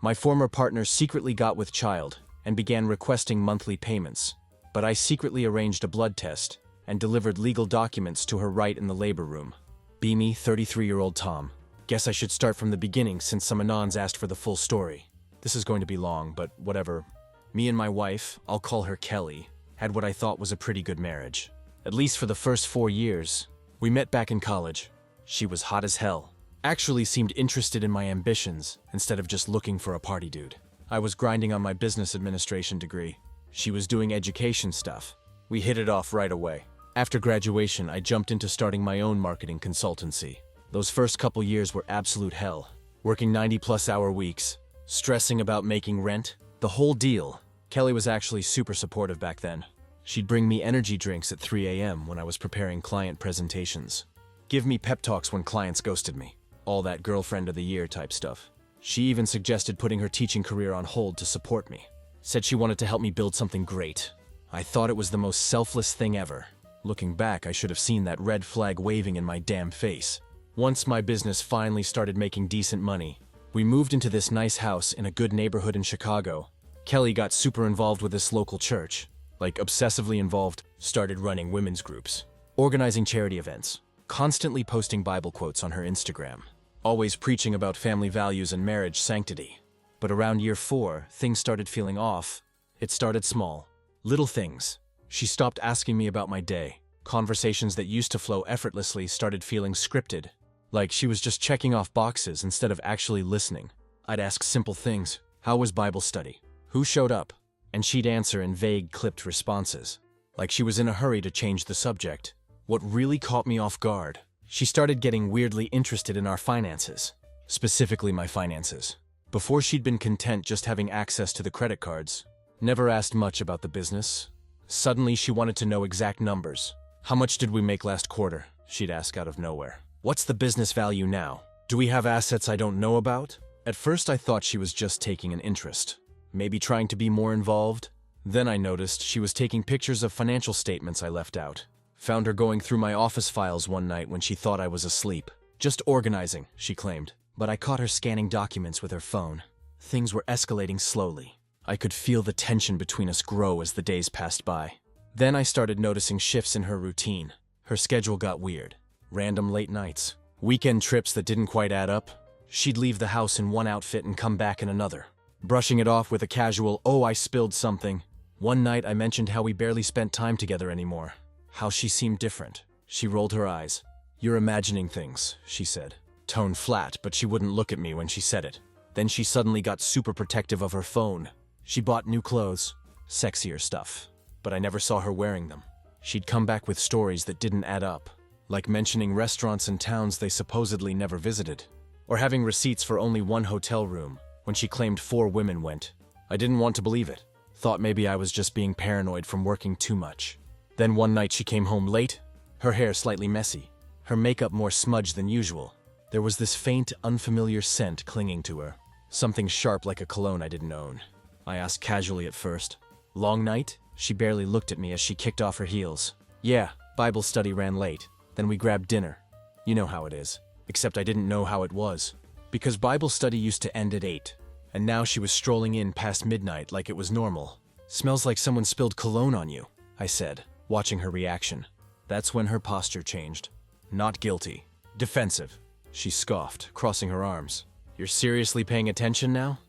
My former partner secretly got with child and began requesting monthly payments, but I secretly arranged a blood test and delivered legal documents to her right in the labor room. Beamy, 33-year-old Tom. Guess I should start from the beginning since some Anons asked for the full story. This is going to be long, but whatever. Me and my wife, I'll call her Kelly, had what I thought was a pretty good marriage. At least for the first 4 years. We met back in college. She was hot as hell. Actually seemed interested in my ambitions instead of just looking for a party dude. I was grinding on my business administration degree. She was doing education stuff. We hit it off right away. After graduation, I jumped into starting my own marketing consultancy. Those first couple years were absolute hell. Working 90+ hour weeks, stressing about making rent, the whole deal. Kelly was actually super supportive back then. She'd bring me energy drinks at 3 a.m. when I was preparing client presentations. Give me pep talks when clients ghosted me. All that girlfriend of the year type stuff. She even suggested putting her teaching career on hold to support me. Said she wanted to help me build something great. I thought it was the most selfless thing ever. Looking back, I should have seen that red flag waving in my damn face. Once my business finally started making decent money, we moved into this nice house in a good neighborhood in Chicago. Kelly got super involved with this local church. Like obsessively involved, started running women's groups, organizing charity events, constantly posting Bible quotes on her Instagram, always preaching about family values and marriage sanctity. But around year 4, things started feeling off. It started small. Little things. She stopped asking me about my day. Conversations that used to flow effortlessly started feeling scripted. Like she was just checking off boxes instead of actually listening. I'd ask simple things. How was Bible study? Who showed up? And she'd answer in vague, clipped responses. Like she was in a hurry to change the subject. What really caught me off guard, she started getting weirdly interested in our finances. Specifically my finances. Before she'd been content just having access to the credit cards. Never asked much about the business. Suddenly she wanted to know exact numbers. How much did we make last quarter? She'd ask out of nowhere. What's the business value now? Do we have assets I don't know about? At first I thought she was just taking an interest. Maybe trying to be more involved? Then I noticed she was taking pictures of financial statements I left out. Found her going through my office files one night when she thought I was asleep. Just organizing, she claimed. But I caught her scanning documents with her phone. Things were escalating slowly. I could feel the tension between us grow as the days passed by. Then I started noticing shifts in her routine. Her schedule got weird. Random late nights. Weekend trips that didn't quite add up. She'd leave the house in one outfit and come back in another. Brushing it off with a casual, "Oh, I spilled something." One night I mentioned how we barely spent time together anymore. How she seemed different. She rolled her eyes. "You're imagining things," she said. Tone flat, but she wouldn't look at me when she said it. Then she suddenly got super protective of her phone. She bought new clothes. Sexier stuff. But I never saw her wearing them. She'd come back with stories that didn't add up. Like mentioning restaurants in towns they supposedly never visited. Or having receipts for only one hotel room, when she claimed 4 women went. I didn't want to believe it. Thought maybe I was just being paranoid from working too much. Then one night she came home late, her hair slightly messy, her makeup more smudged than usual. There was this faint, unfamiliar scent clinging to her. Something sharp like a cologne I didn't own. I asked casually at first. "Long night?" She barely looked at me as she kicked off her heels. "Yeah, Bible study ran late. Then we grabbed dinner. You know how it is. Except I didn't know how it was. Because Bible study used to end at 8. And now she was strolling in past midnight like it was normal. "Smells like someone spilled cologne on you," I said, watching her reaction. That's when her posture changed. Not guilty. Defensive. She scoffed, crossing her arms. "You're seriously paying attention now?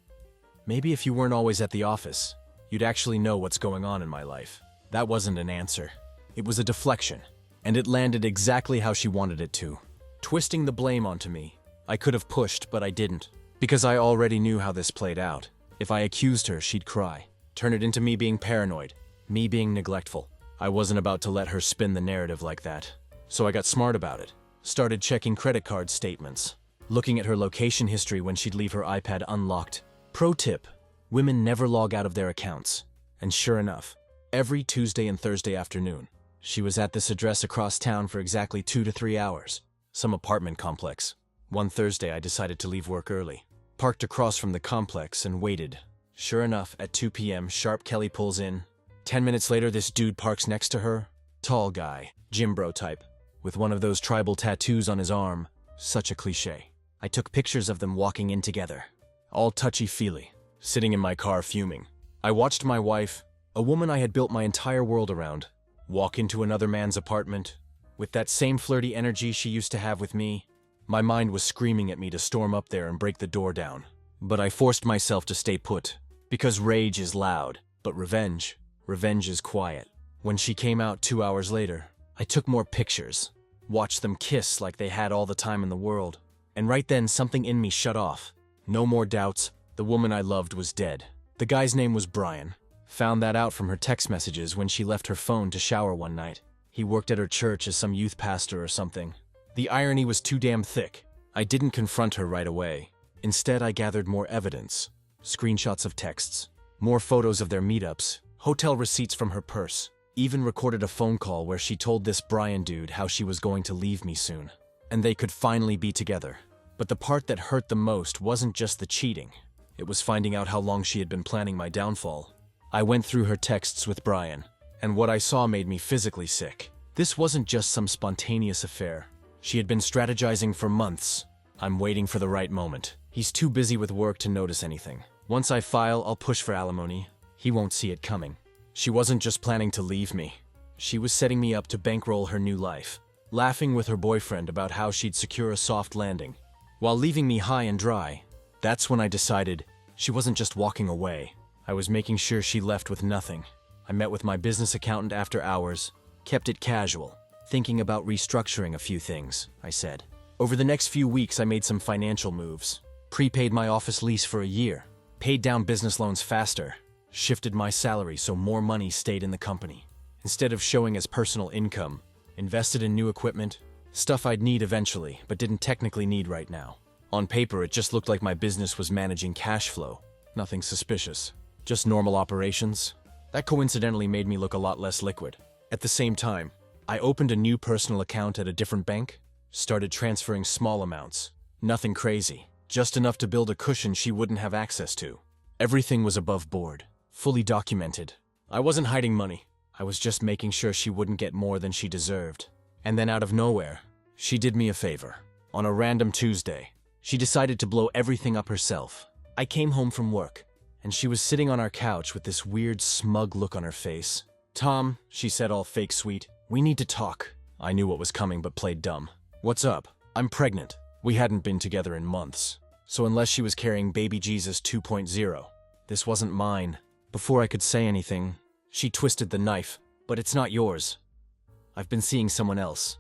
Maybe if you weren't always at the office, you'd actually know what's going on in my life." That wasn't an answer. It was a deflection. And it landed exactly how she wanted it to. Twisting the blame onto me. I could have pushed, but I didn't. Because I already knew how this played out. If I accused her, she'd cry. Turn it into me being paranoid. Me being neglectful. I wasn't about to let her spin the narrative like that. So I got smart about it. Started checking credit card statements. Looking at her location history when she'd leave her iPad unlocked. Pro tip. Women never log out of their accounts. And sure enough, every Tuesday and Thursday afternoon, she was at this address across town for exactly 2 to 3 hours. Some apartment complex. One Thursday I decided to leave work early. Parked across from the complex and waited. Sure enough, at 2 p.m., sharp Kelly pulls in. 10 minutes later, this dude parks next to her. Tall guy, gym bro type, with one of those tribal tattoos on his arm. Such a cliche. I took pictures of them walking in together. all touchy-feely, sitting in my car fuming. I watched my wife, a woman I had built my entire world around, walk into another man's apartment. With that same flirty energy she used to have with me, my mind was screaming at me to storm up there and break the door down. But I forced myself to stay put, because rage is loud, but revenge is quiet. When she came out 2 hours later, I took more pictures, watched them kiss like they had all the time in the world. And right then, something in me shut off. No more doubts, the woman I loved was dead. The guy's name was Brian. Found that out from her text messages when she left her phone to shower one night. He worked at her church as some youth pastor or something. The irony was too damn thick. I didn't confront her right away. Instead, I gathered more evidence. Screenshots of texts, more photos of their meetups, hotel receipts from her purse. Even recorded a phone call where she told this Brian dude how she was going to leave me soon. And they could finally be together. But the part that hurt the most wasn't just the cheating. It was finding out how long she had been planning my downfall. I went through her texts with Brian, and what I saw made me physically sick. This wasn't just some spontaneous affair. She had been strategizing for months. I'm waiting for the right moment. He's too busy with work to notice anything. Once I file, I'll push for alimony. He won't see it coming. She wasn't just planning to leave me. She was setting me up to bankroll her new life, laughing with her boyfriend about how she'd secure a soft landing, while leaving me high and dry. That's when I decided she wasn't just walking away. I was making sure she left with nothing. I met with my business accountant after hours, kept it casual, thinking about restructuring a few things, I said. Over the next few weeks, I made some financial moves. Prepaid my office lease for a year, paid down business loans faster, shifted my salary so more money stayed in the company. Instead of showing as personal income, invested in new equipment, stuff I'd need eventually, but didn't technically need right now. On paper, it just looked like my business was managing cash flow. Nothing suspicious. Just normal operations. That coincidentally made me look a lot less liquid. At the same time, I opened a new personal account at a different bank, started transferring small amounts. Nothing crazy, just enough to build a cushion she wouldn't have access to. Everything was above board, fully documented. I wasn't hiding money. I was just making sure she wouldn't get more than she deserved. And then out of nowhere, she did me a favor. On a random Tuesday, she decided to blow everything up herself. I came home from work, and she was sitting on our couch with this weird, smug look on her face. "Tom," she said, all fake sweet, "we need to talk." I knew what was coming but played dumb. "What's up?" "I'm pregnant." We hadn't been together in months. So unless she was carrying baby Jesus 2.0, this wasn't mine. Before I could say anything, she twisted the knife. "But it's not yours. I've been seeing someone else.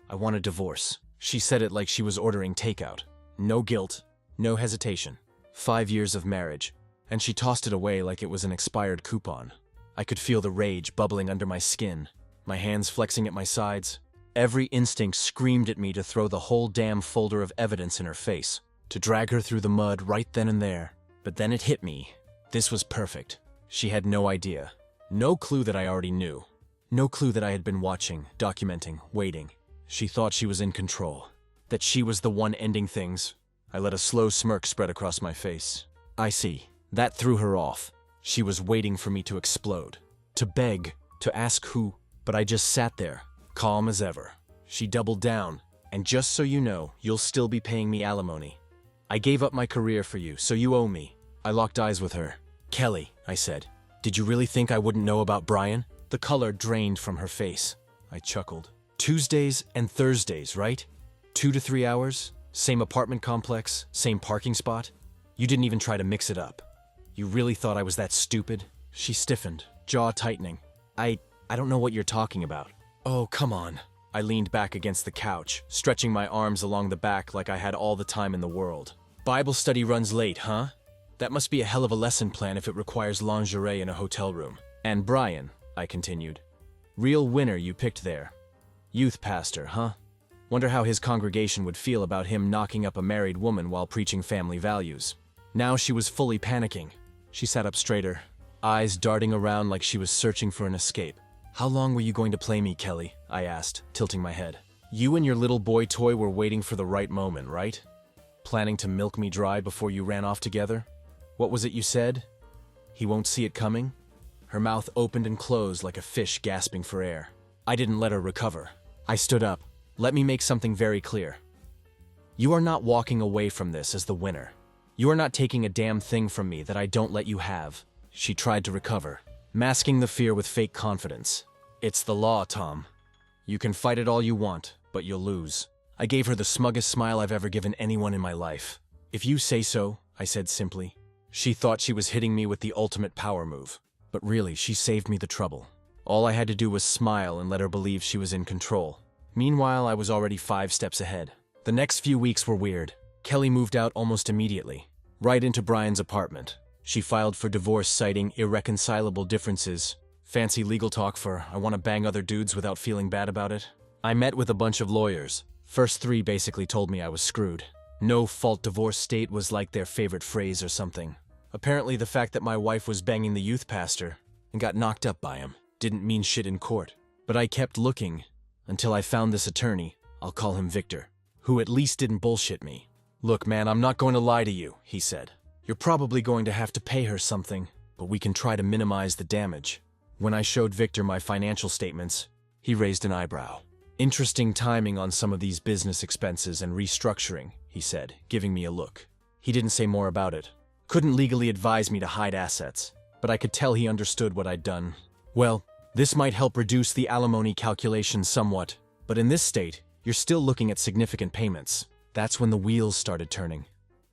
I want a divorce." She said it like she was ordering takeout. No guilt, no hesitation. 5 years of marriage, and she tossed it away like it was an expired coupon. I could feel the rage bubbling under my skin, my hands flexing at my sides. Every instinct screamed at me to throw the whole damn folder of evidence in her face, to drag her through the mud right then and there. But then it hit me. This was perfect. She had no idea. No clue that I already knew. No clue that I had been watching, documenting, waiting. She thought she was in control, that she was the one ending things. I let a slow smirk spread across my face. I see. That threw her off. She was waiting for me to explode, to beg, to ask who, but I just sat there, calm as ever. She doubled down, and just so you know, you'll still be paying me alimony. I gave up my career for you, so you owe me. I locked eyes with her. "Kelly," I said, "did you really think I wouldn't know about Brian?" The color drained from her face. I chuckled. "Tuesdays and Thursdays, right? 2 to 3 hours? Same apartment complex, same parking spot? You didn't even try to mix it up. You really thought I was that stupid?" She stiffened, jaw tightening. I don't know what you're talking about." "Oh, come on." I leaned back against the couch, stretching my arms along the back like I had all the time in the world. "Bible study runs late, huh? That must be a hell of a lesson plan if it requires lingerie in a hotel room. And Brian," I continued. "Real winner you picked there. Youth pastor, huh? Wonder how his congregation would feel about him knocking up a married woman while preaching family values." Now she was fully panicking. She sat up straighter, eyes darting around like she was searching for an escape. "How long were you going to play me, Kelly?" I asked, tilting my head. "You and your little boy toy were waiting for the right moment, right? Planning to milk me dry before you ran off together? What was it you said? He won't see it coming?" Her mouth opened and closed like a fish gasping for air. I didn't let her recover. I stood up. "Let me make something very clear. You are not walking away from this as the winner. "You're not taking a damn thing from me that I don't let you have." She tried to recover, masking the fear with fake confidence. "It's the law, Tom. You can fight it all you want, but you'll lose." I gave her the smuggest smile I've ever given anyone in my life. "If you say so," I said simply. She thought she was hitting me with the ultimate power move, but really, she saved me the trouble. All I had to do was smile and let her believe she was in control. Meanwhile, I was already 5 steps ahead. The next few weeks were weird. Kelly moved out almost immediately, right into Brian's apartment. She filed for divorce citing irreconcilable differences. Fancy legal talk for, I want to bang other dudes without feeling bad about it. I met with a bunch of lawyers. First 3 basically told me I was screwed. No fault divorce state was like their favorite phrase or something. Apparently the fact that my wife was banging the youth pastor and got knocked up by him didn't mean shit in court. But I kept looking until I found this attorney, I'll call him Victor, who at least didn't bullshit me. "Look, man, I'm not going to lie to you," he said. "You're probably going to have to pay her something, but we can try to minimize the damage." When I showed Victor my financial statements, he raised an eyebrow. "Interesting timing on some of these business expenses and restructuring," he said, giving me a look. He didn't say more about it. Couldn't legally advise me to hide assets, but I could tell he understood what I'd done. "Well, this might help reduce the alimony calculations somewhat, but in this state, you're still looking at significant payments." That's when the wheels started turning.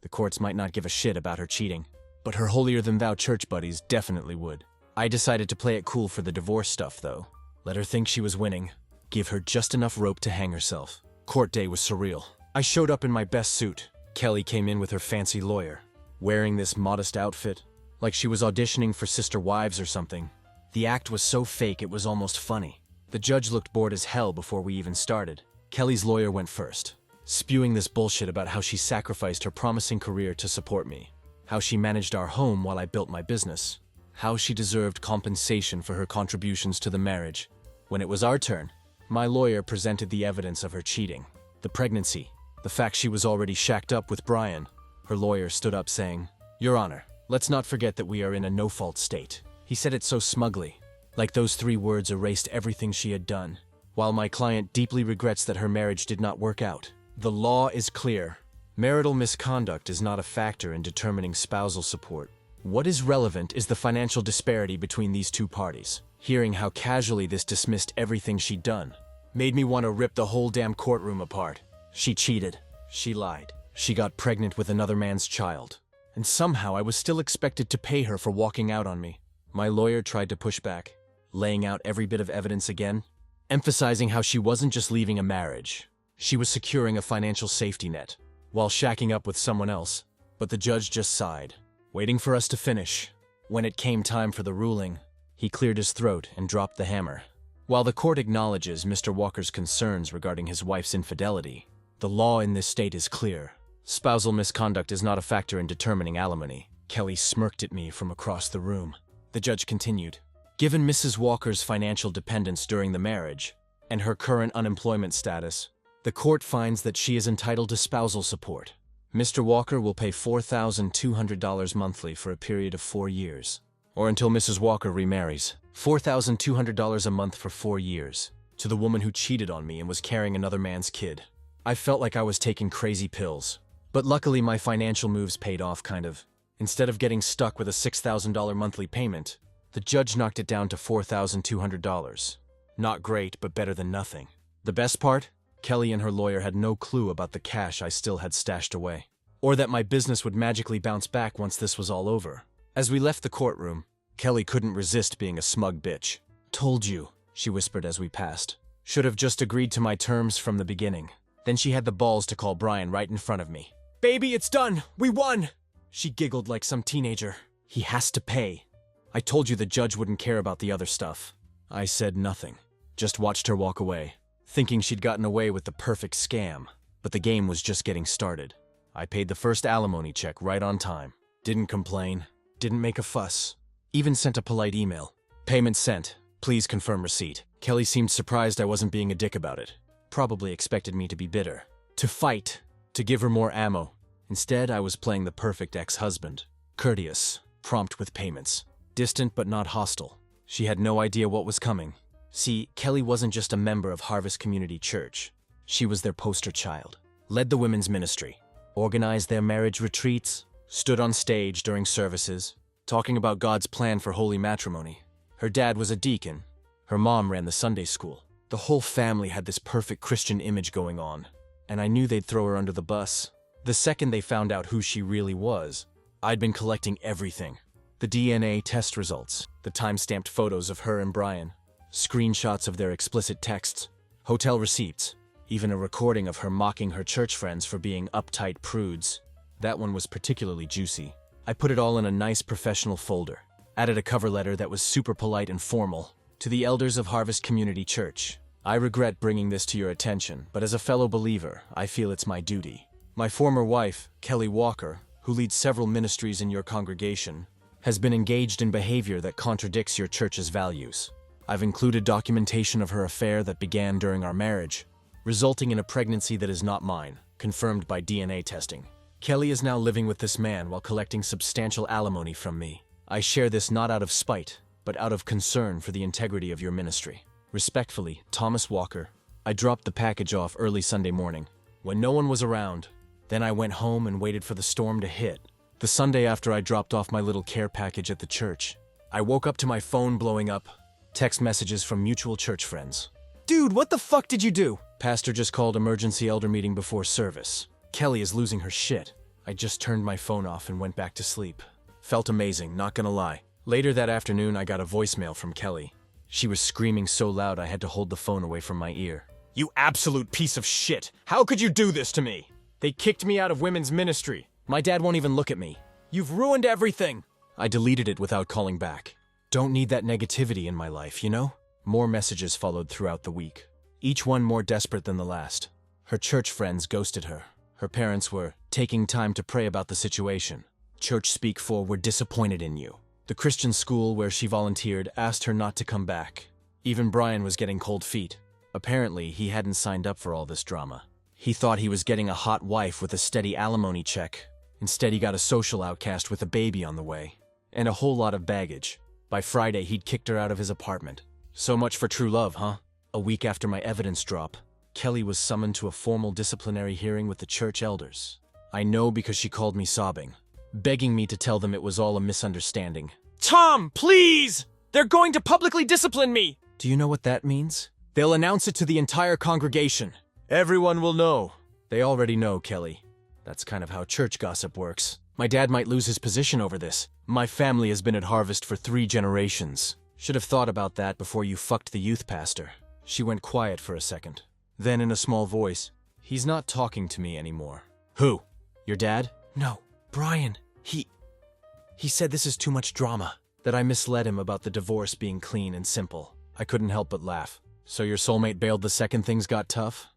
The courts might not give a shit about her cheating, but her holier-than-thou church buddies definitely would. I decided to play it cool for the divorce stuff, though. Let her think she was winning. Give her just enough rope to hang herself. Court day was surreal. I showed up in my best suit. Kelly came in with her fancy lawyer, wearing this modest outfit, like she was auditioning for Sister Wives or something. The act was so fake it was almost funny. The judge looked bored as hell before we even started. Kelly's lawyer went first, spewing this bullshit about how she sacrificed her promising career to support me, how she managed our home while I built my business, how she deserved compensation for her contributions to the marriage. When it was our turn, my lawyer presented the evidence of her cheating. The pregnancy, the fact she was already shacked up with Brian. Her lawyer stood up saying, "Your Honor, let's not forget that we are in a no-fault state." He said it so smugly, like those 3 words erased everything she had done. While my client deeply regrets that her marriage did not work out, the law is clear. Marital misconduct is not a factor in determining spousal support. What is relevant is the financial disparity between these 2 parties. Hearing how casually this dismissed everything she'd done made me want to rip the whole damn courtroom apart. She cheated. She lied. She got pregnant with another man's child. And somehow I was still expected to pay her for walking out on me. My lawyer tried to push back, laying out every bit of evidence again, emphasizing how she wasn't just leaving a marriage. She was securing a financial safety net, while shacking up with someone else. But the judge just sighed, waiting for us to finish. When it came time for the ruling, he cleared his throat and dropped the hammer. While the court acknowledges Mr. Walker's concerns regarding his wife's infidelity, the law in this state is clear. Spousal misconduct is not a factor in determining alimony. Kelly smirked at me from across the room. The judge continued, "Given Mrs. Walker's financial dependence during the marriage and her current unemployment status, the court finds that she is entitled to spousal support. Mr. Walker will pay $4,200 monthly for a period of 4 years, or until Mrs. Walker remarries. $4,200 a month for 4 years, to the woman who cheated on me and was carrying another man's kid." I felt like I was taking crazy pills, but luckily my financial moves paid off, kind of. Instead of getting stuck with a $6,000 monthly payment, the judge knocked it down to $4,200. Not great, but better than nothing. The best part? Kelly and her lawyer had no clue about the cash I still had stashed away, or that my business would magically bounce back once this was all over. As we left the courtroom, Kelly couldn't resist being a smug bitch. "Told you," she whispered as we passed. "Should have just agreed to my terms from the beginning." Then she had the balls to call Brian right in front of me. "Baby, it's done! We won!" She giggled like some teenager. "He has to pay. I told you the judge wouldn't care about the other stuff." I said nothing, just watched her walk away, thinking she'd gotten away with the perfect scam. But the game was just getting started. I paid the first alimony check right on time. Didn't complain, didn't make a fuss, even sent a polite email. "Payment sent. Please confirm receipt." Kelly seemed surprised I wasn't being a dick about it. Probably expected me to be bitter, to fight, to give her more ammo. Instead, I was playing the perfect ex-husband. Courteous, prompt with payments, distant but not hostile. She had no idea what was coming. See, Kelly wasn't just a member of Harvest Community Church. She was their poster child, led the women's ministry, organized their marriage retreats, stood on stage during services, talking about God's plan for holy matrimony. Her dad was a deacon. Her mom ran the Sunday school. The whole family had this perfect Christian image going on, and I knew they'd throw her under the bus. The second they found out who she really was, I'd been collecting everything. The DNA test results, the time-stamped photos of her and Brian, screenshots of their explicit texts, hotel receipts, even a recording of her mocking her church friends for being uptight prudes. That one was particularly juicy. I put it all in a nice professional folder, added a cover letter that was super polite and formal. To the elders of Harvest Community Church, I regret bringing this to your attention, but as a fellow believer, I feel it's my duty. My former wife, Kelly Walker, who leads several ministries in your congregation, has been engaged in behavior that contradicts your church's values. I've included documentation of her affair that began during our marriage, resulting in a pregnancy that is not mine, confirmed by DNA testing. Kelly is now living with this man while collecting substantial alimony from me. I share this not out of spite, but out of concern for the integrity of your ministry. Respectfully, Thomas Walker. I dropped the package off early Sunday morning, when no one was around. Then I went home and waited for the storm to hit. The Sunday after I dropped off my little care package at the church, I woke up to my phone blowing up. Text messages from mutual church friends. Dude, what the fuck did you do? Pastor just called emergency elder meeting before service. Kelly is losing her shit. I just turned my phone off and went back to sleep. Felt amazing, not gonna lie. Later that afternoon, I got a voicemail from Kelly. She was screaming so loud I had to hold the phone away from my ear. You absolute piece of shit! How could you do this to me? They kicked me out of women's ministry. My dad won't even look at me. You've ruined everything! I deleted it without calling back. Don't need that negativity in my life, you know? More messages followed throughout the week, each one more desperate than the last. Her church friends ghosted her. Her parents were taking time to pray about the situation. Church Speak 4 were disappointed in you. The Christian school where she volunteered asked her not to come back. Even Brian was getting cold feet. Apparently, he hadn't signed up for all this drama. He thought he was getting a hot wife with a steady alimony check. Instead, he got a social outcast with a baby on the way. And a whole lot of baggage. By Friday, he'd kicked her out of his apartment. So much for true love, huh? A week after my evidence drop, Kelly was summoned to a formal disciplinary hearing with the church elders. I know because she called me sobbing, begging me to tell them it was all a misunderstanding. Tom, please! They're going to publicly discipline me! Do you know what that means? They'll announce it to the entire congregation. Everyone will know. They already know, Kelly. That's kind of how church gossip works. My dad might lose his position over this. My family has been at Harvest for 3 generations. Should have thought about that before you fucked the youth pastor. She went quiet for a second. Then in a small voice, he's not talking to me anymore. Who? Your dad? No, Brian. He said this is too much drama, that I misled him about the divorce being clean and simple. I couldn't help but laugh. So your soulmate bailed the second things got tough?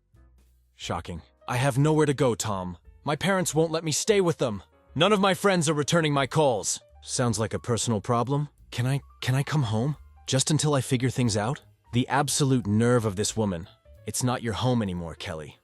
Shocking. I have nowhere to go, Tom. My parents won't let me stay with them. None of my friends are returning my calls. Sounds like a personal problem. Can I come home? Just until I figure things out? The absolute nerve of this woman. It's not your home anymore, Kelly.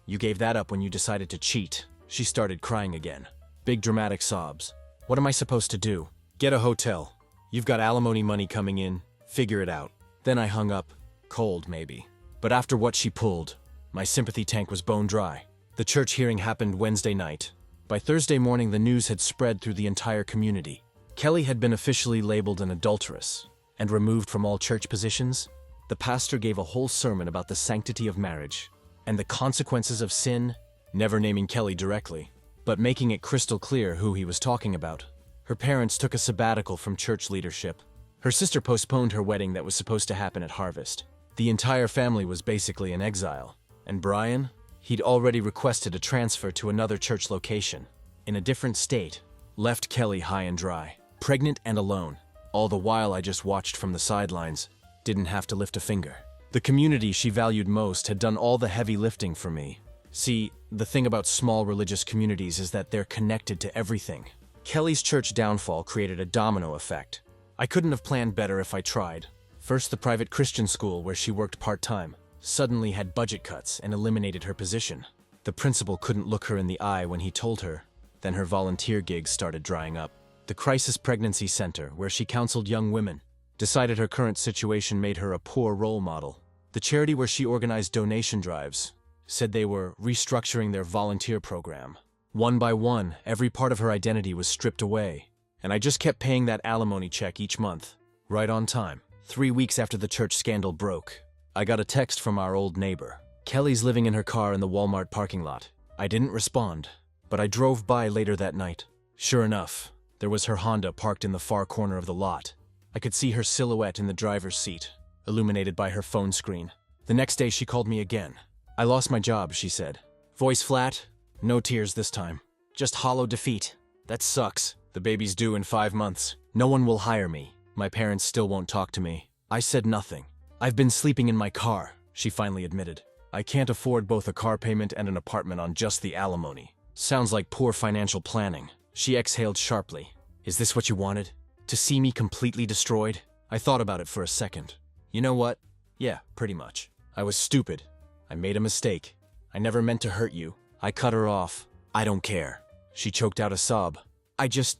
You gave that up when you decided to cheat. She started crying again. Big dramatic sobs. What am I supposed to do? Get a hotel. You've got alimony money coming in. Figure it out. Then I hung up. Cold, maybe. But after what she pulled, my sympathy tank was bone dry. The church hearing happened Wednesday night. By Thursday morning, the news had spread through the entire community. Kelly had been officially labeled an adulteress and removed from all church positions. The pastor gave a whole sermon about the sanctity of marriage and the consequences of sin, never naming Kelly directly, but making it crystal clear who he was talking about. Her parents took a sabbatical from church leadership. Her sister postponed her wedding that was supposed to happen at Harvest. The entire family was basically in exile. And Brian? He'd already requested a transfer to another church location, in a different state, left Kelly high and dry, pregnant and alone. All the while I just watched from the sidelines, didn't have to lift a finger. The community she valued most had done all the heavy lifting for me. See, the thing about small religious communities is that they're connected to everything. Kelly's church downfall created a domino effect. I couldn't have planned better if I tried. First, the private Christian school where she worked part-time suddenly had budget cuts and eliminated her position. The principal couldn't look her in the eye when he told her. Then her volunteer gigs started drying up. The Crisis Pregnancy Center, where she counseled young women, decided her current situation made her a poor role model. The charity where she organized donation drives said they were restructuring their volunteer program. One by one, every part of her identity was stripped away, and I just kept paying that alimony check each month, right on time. 3 weeks after the church scandal broke, I got a text from our old neighbor. Kelly's living in her car in the Walmart parking lot. I didn't respond, but I drove by later that night. Sure enough, there was her Honda parked in the far corner of the lot. I could see her silhouette in the driver's seat, illuminated by her phone screen. The next day she called me again. "I lost my job," she said. Voice flat, no tears this time. "Just hollow defeat. That sucks. The baby's due in 5 months. No one will hire me. My parents still won't talk to me." I said nothing. "I've been sleeping in my car," she finally admitted. "I can't afford both a car payment and an apartment on just the alimony. Sounds like poor financial planning." She exhaled sharply. "Is this what you wanted? To see me completely destroyed?" I thought about it for a second. You know what? Yeah, pretty much. I was stupid. I made a mistake. I never meant to hurt you. I cut her off. "I don't care." She choked out a sob. I just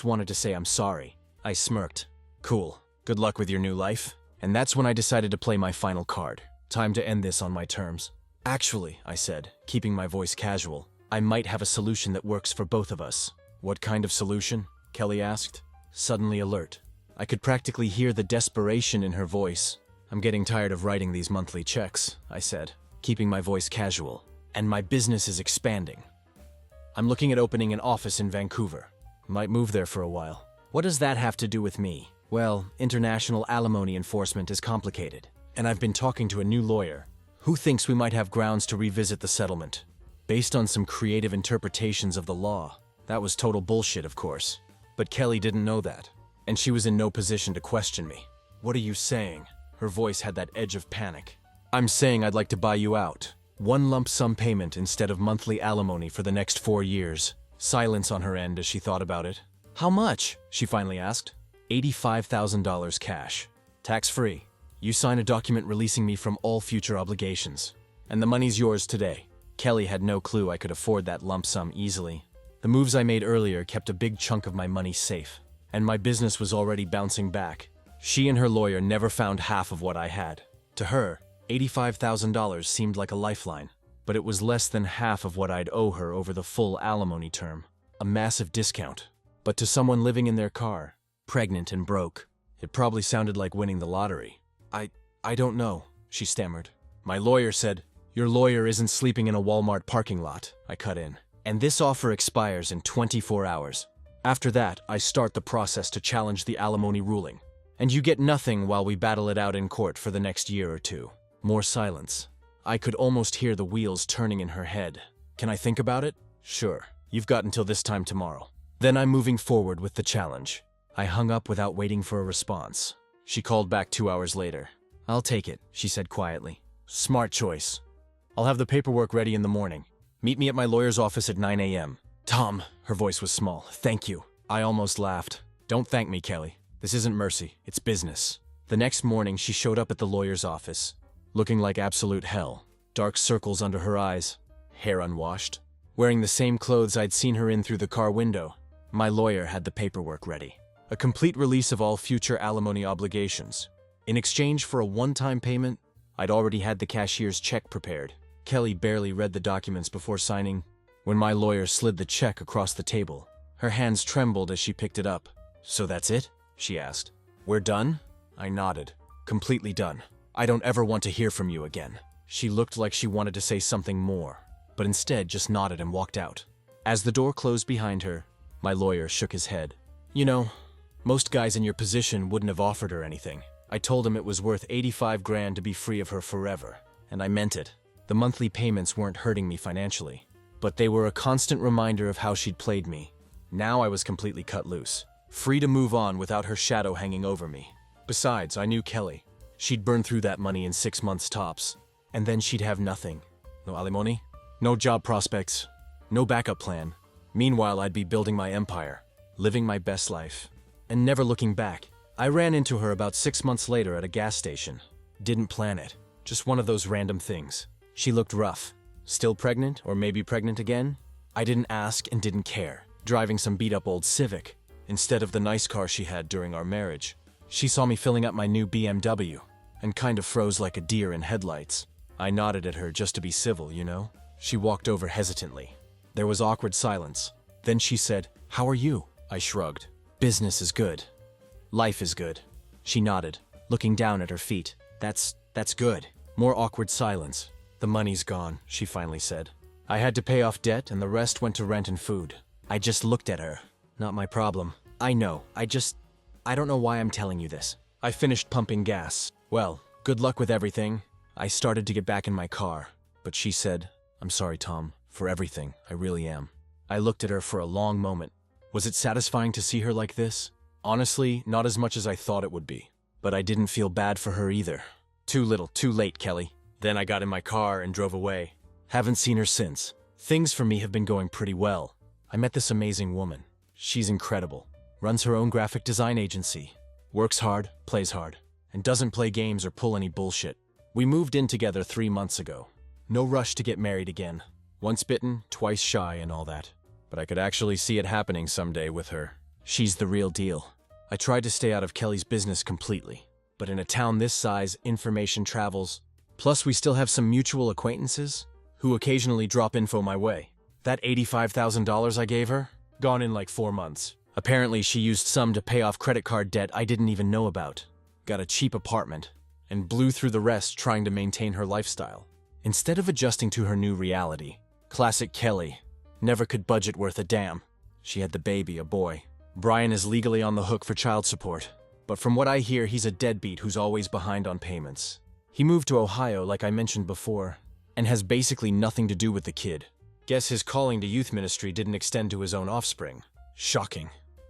wanted to say I'm sorry." I smirked. "Cool. Good luck with your new life." And that's when I decided to play my final card. Time to end this on my terms. "Actually," I said, keeping my voice casual, "I might have a solution that works for both of us." "What kind of solution?" Kelly asked, suddenly alert. I could practically hear the desperation in her voice. "I'm getting tired of writing these monthly checks," I said, keeping my voice casual. "And my business is expanding. I'm looking at opening an office in Vancouver. Might move there for a while." "What does that have to do with me?" "Well, international alimony enforcement is complicated, and I've been talking to a new lawyer who thinks we might have grounds to revisit the settlement, based on some creative interpretations of the law." That was total bullshit, of course. But Kelly didn't know that, and she was in no position to question me. "What are you saying?" Her voice had that edge of panic. "I'm saying I'd like to buy you out. One lump sum payment instead of monthly alimony for the next 4 years. Silence on her end as she thought about it. "How much?" she finally asked. $85,000 cash. Tax-free. You sign a document releasing me from all future obligations. And the money's yours today." Kelly had no clue I could afford that lump sum easily. The moves I made earlier kept a big chunk of my money safe, and my business was already bouncing back. She and her lawyer never found half of what I had. To her, $85,000 seemed like a lifeline, but it was less than half of what I'd owe her over the full alimony term. A massive discount. But to someone living in their car, pregnant and broke, it probably sounded like winning the lottery. I don't know," she stammered. "My lawyer said." "Your lawyer isn't sleeping in a Walmart parking lot," I cut in. "And this offer expires in 24 hours. After that, I start the process to challenge the alimony ruling. And you get nothing while we battle it out in court for the next year or two." More silence. I could almost hear the wheels turning in her head. "Can I think about it?" "Sure. You've got until this time tomorrow." "Then I'm moving forward with the challenge." I hung up without waiting for a response. She called back 2 hours later. "I'll take it," she said quietly. "Smart choice. I'll have the paperwork ready in the morning. Meet me at my lawyer's office at 9 a.m. "Tom," her voice was small, "thank you." I almost laughed. "Don't thank me, Kelly. This isn't mercy, it's business." The next morning, she showed up at the lawyer's office, looking like absolute hell. Dark circles under her eyes, hair unwashed, wearing the same clothes I'd seen her in through the car window. My lawyer had the paperwork ready. A complete release of all future alimony obligations. In exchange for a one-time payment, I'd already had the cashier's check prepared. Kelly barely read the documents before signing. When my lawyer slid the check across the table, her hands trembled as she picked it up. "So that's it?" she asked. "We're done?" I nodded. "Completely done. I don't ever want to hear from you again." She looked like she wanted to say something more, but instead just nodded and walked out. As the door closed behind her, my lawyer shook his head. "You know, most guys in your position wouldn't have offered her anything." I told him it was worth 85 grand to be free of her forever, and I meant it. The monthly payments weren't hurting me financially, but they were a constant reminder of how she'd played me. Now I was completely cut loose, free to move on without her shadow hanging over me. Besides, I knew Kelly. She'd burn through that money in 6 months tops, and then she'd have nothing. No alimony, no job prospects, no backup plan. Meanwhile, I'd be building my empire, living my best life, and never looking back. I ran into her about 6 months later at a gas station. Didn't plan it, just one of those random things. She looked rough. Still pregnant, or maybe pregnant again? I didn't ask and didn't care. Driving some beat-up old Civic, instead of the nice car she had during our marriage. She saw me filling up my new BMW, and kind of froze like a deer in headlights. I nodded at her just to be civil, you know? She walked over hesitantly. There was awkward silence. Then she said, "How are you?" I shrugged. "Business is good. Life is good." She nodded, looking down at her feet. That's good." More awkward silence. "The money's gone," she finally said. "I had to pay off debt and the rest went to rent and food." I just looked at her. "Not my problem." "I know. I don't know why I'm telling you this." I finished pumping gas. "Well, good luck with everything." I started to get back in my car, but she said, "I'm sorry, Tom, for everything. I really am." I looked at her for a long moment. Was it satisfying to see her like this? Honestly, not as much as I thought it would be. But I didn't feel bad for her either. Too little, too late, Kelly. Then I got in my car and drove away. Haven't seen her since. Things for me have been going pretty well. I met this amazing woman. She's incredible. Runs her own graphic design agency. Works hard, plays hard, and doesn't play games or pull any bullshit. We moved in together 3 months ago. No rush to get married again. Once bitten, twice shy and all that. But I could actually see it happening someday with her. She's the real deal. I tried to stay out of Kelly's business completely. But in a town this size, information travels. Plus, we still have some mutual acquaintances who occasionally drop info my way. That $85,000 I gave her? Gone in like 4 months. Apparently, she used some to pay off credit card debt I didn't even know about. Got a cheap apartment, and blew through the rest trying to maintain her lifestyle. Instead of adjusting to her new reality, classic Kelly, never could budget worth a damn. She had the baby, a boy. Brian is legally on the hook for child support, but from what I hear, he's a deadbeat who's always behind on payments. He moved to Ohio, like I mentioned before, and has basically nothing to do with the kid. Guess his calling to youth ministry didn't extend to his own offspring. Shocking.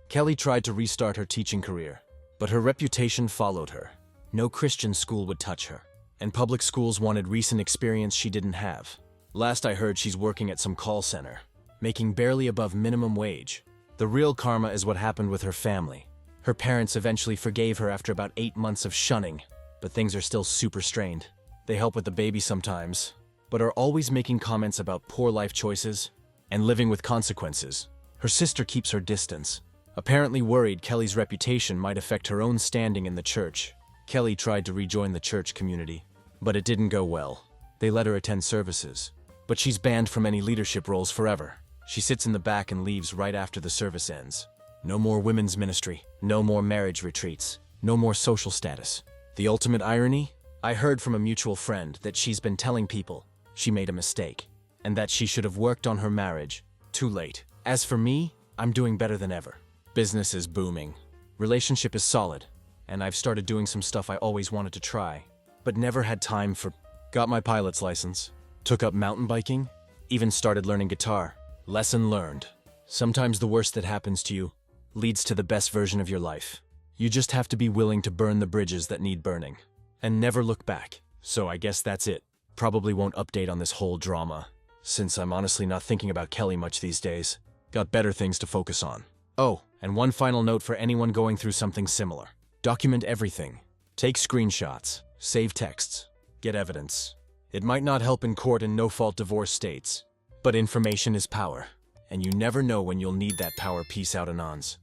Kelly tried to restart her teaching career, but her reputation followed her. No Christian school would touch her, and public schools wanted recent experience she didn't have. Last I heard, she's working at some call center, making barely above minimum wage. The real karma is what happened with her family. Her parents eventually forgave her after about 8 months of shunning, but things are still super strained. They help with the baby sometimes, but are always making comments about poor life choices and living with consequences. Her sister keeps her distance, apparently worried Kelly's reputation might affect her own standing in the church. Kelly tried to rejoin the church community, but it didn't go well. They let her attend services, but she's banned from any leadership roles forever. She sits in the back and leaves right after the service ends. No more women's ministry, no more marriage retreats, no more social status. The ultimate irony? I heard from a mutual friend that she's been telling people she made a mistake, and that she should have worked on her marriage. Too late. As for me, I'm doing better than ever. Business is booming. Relationship is solid, and I've started doing some stuff I always wanted to try, but never had time for. Got my pilot's license, took up mountain biking, even started learning guitar. Lesson learned. Sometimes the worst that happens to you leads to the best version of your life. You just have to be willing to burn the bridges that need burning, and never look back. So I guess that's it. Probably won't update on this whole drama, since I'm honestly not thinking about Kelly much these days. Got better things to focus on. Oh, and one final note for anyone going through something similar. Document everything. Take screenshots, save texts, get evidence. It might not help in court in no-fault divorce states, but information is power, and you never know when you'll need that power. Peace out, Anons.